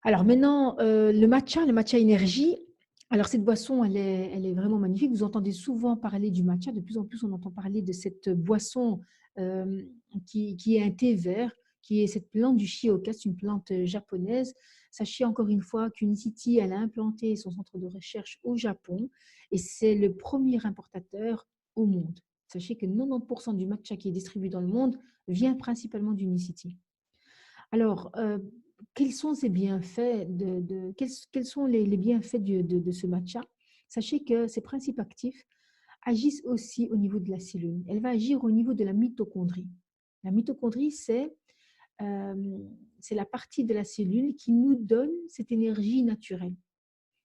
Alors maintenant, le matcha énergie, alors cette boisson, elle est vraiment magnifique. Vous entendez souvent parler du matcha. De plus en plus, on entend parler de cette boisson, hem, qui est un thé vert, qui est cette plante du shioka, c'est une plante, japonaise. Sachez encore une fois qu'Unicity, elle a implanté son centre de recherche au Japon et c'est le premier importateur au monde. Sachez que 90 du matcha qui est distribué dans le monde vient principalement d'Unicity. Alors, quels sont ces bienfaits quels sont les bienfaits de ce matcha? Sachez que ces principes actifs agissent aussi au niveau de la cellule. Elle va agir au niveau de la mitochondrie. La mitochondrie, c'est la partie de la cellule qui nous donne cette énergie naturelle.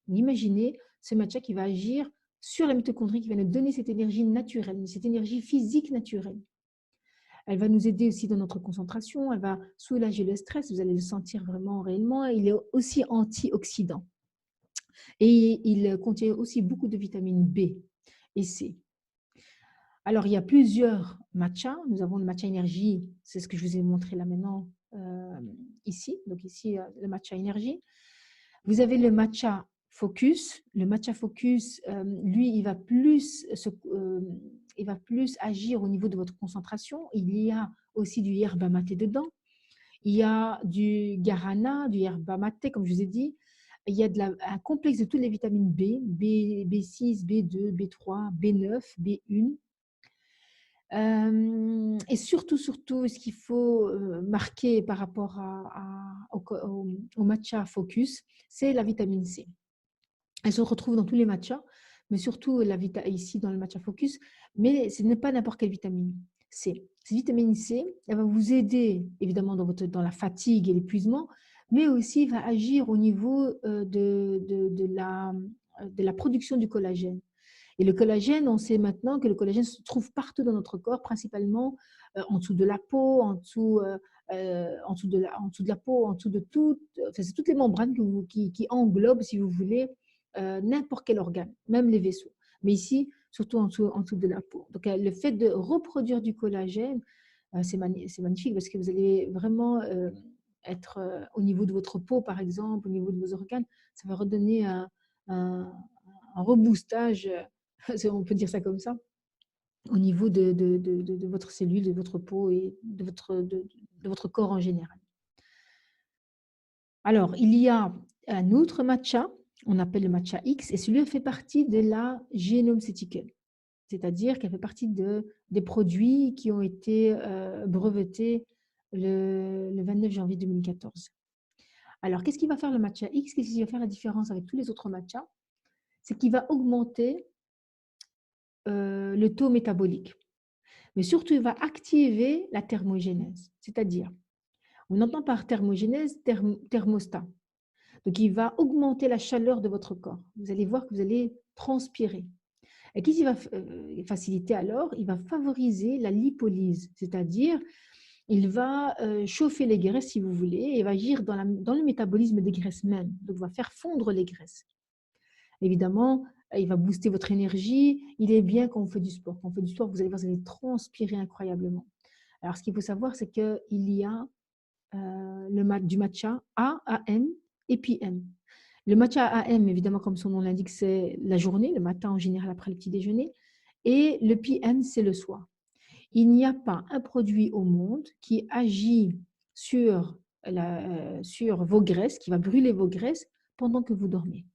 Imaginez ce matcha qui va agir sur la mitochondrie, qui va nous donner cette énergie naturelle, cette énergie physique naturelle. Elle va nous aider aussi dans notre concentration, elle va soulager le stress, vous allez le sentir vraiment réellement. Il est aussi antioxydant et il contient aussi beaucoup de vitamine B et C. Alors, il y a plusieurs matchas. Nous avons le matcha énergie, c'est ce que je vous ai montré là maintenant, ici. Donc ici, le matcha énergie. Vous avez le matcha focus. Le matcha focus, lui, il va plus agir au niveau de votre concentration. Il y a aussi du yerba maté dedans. Il y a du guarana, du yerba maté, comme je vous ai dit. Il y a un complexe de toutes les vitamines B6, B2, B3, B9, B1. Et surtout, surtout, ce qu'il faut marquer par rapport au matcha focus, c'est la vitamine C. Elle se retrouve dans tous les matchas, mais surtout ici dans le matcha focus, mais ce n'est pas n'importe quelle vitamine C. Cette vitamine C, elle va vous aider évidemment dans la fatigue et l'épuisement, mais aussi va agir au niveau de la production du collagène. Et le collagène, on sait maintenant que le collagène se trouve partout dans notre corps, principalement en dessous de la peau, en dessous de la peau, en dessous de tout, enfin, c'est toutes les membranes qui englobent, si vous voulez, n'importe quel organe, même les vaisseaux. Mais ici, surtout en dessous de la peau. Donc, le fait de reproduire du collagène, c'est magnifique parce que vous allez vraiment être au niveau de votre peau, par exemple, au niveau de vos organes, ça va redonner un, un reboostage, on peut dire ça comme ça, au niveau de votre cellule, de votre peau et de votre corps en général. Alors, il y a un autre matcha, on appelle le matcha X, et celui-là fait partie de la Genome Cycle, c'est-à-dire qu'elle fait partie des produits qui ont été brevetés le 29 janvier 2014. Alors, qu'est-ce qui va faire le matcha X? Qu'est-ce qui va faire la différence avec tous les autres matchas? C'est qu'il va augmenter le taux métabolique. Mais surtout, il va activer la thermogénèse, c'est-à-dire, on entend par thermogénèse thermostat. Donc, il va augmenter la chaleur de votre corps. Vous allez voir que vous allez transpirer. Et qu'est-ce qu'il va faciliter alors? Il va favoriser la lipolyse, c'est-à-dire, il va chauffer les graisses, si vous voulez, et il va agir dans le métabolisme des graisses même. Donc, il va faire fondre les graisses. Évidemment, il va booster votre énergie. Il est bien quand on fait du sport. Quand on fait du sport, vous allez voir, vous allez transpirer incroyablement. Alors, ce qu'il faut savoir, c'est qu'il y a du matcha A, AM et PM. Le matcha AM, évidemment, comme son nom l'indique, c'est la journée, le matin en général après le petit déjeuner. Et le PM, c'est le soir. Il n'y a pas un produit au monde qui agit sur vos graisses, qui va brûler vos graisses pendant que vous dormez.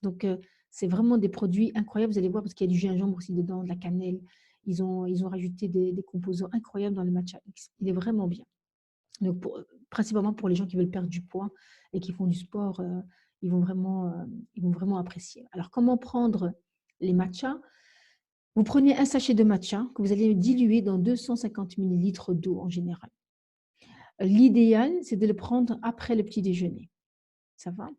Donc, c'est vraiment des produits incroyables. Vous allez voir parce qu'il y a du gingembre aussi dedans, de la cannelle. Ils ont rajouté des composants incroyables dans le matcha X. Il est vraiment bien. Donc, principalement pour les gens qui veulent perdre du poids et qui font du sport, ils vont vraiment apprécier. Alors, comment prendre les matchas? Vous prenez un sachet de matcha que vous allez diluer dans 250 millilitres d'eau en général. L'idéal, c'est de le prendre après le petit déjeuner. Ça va?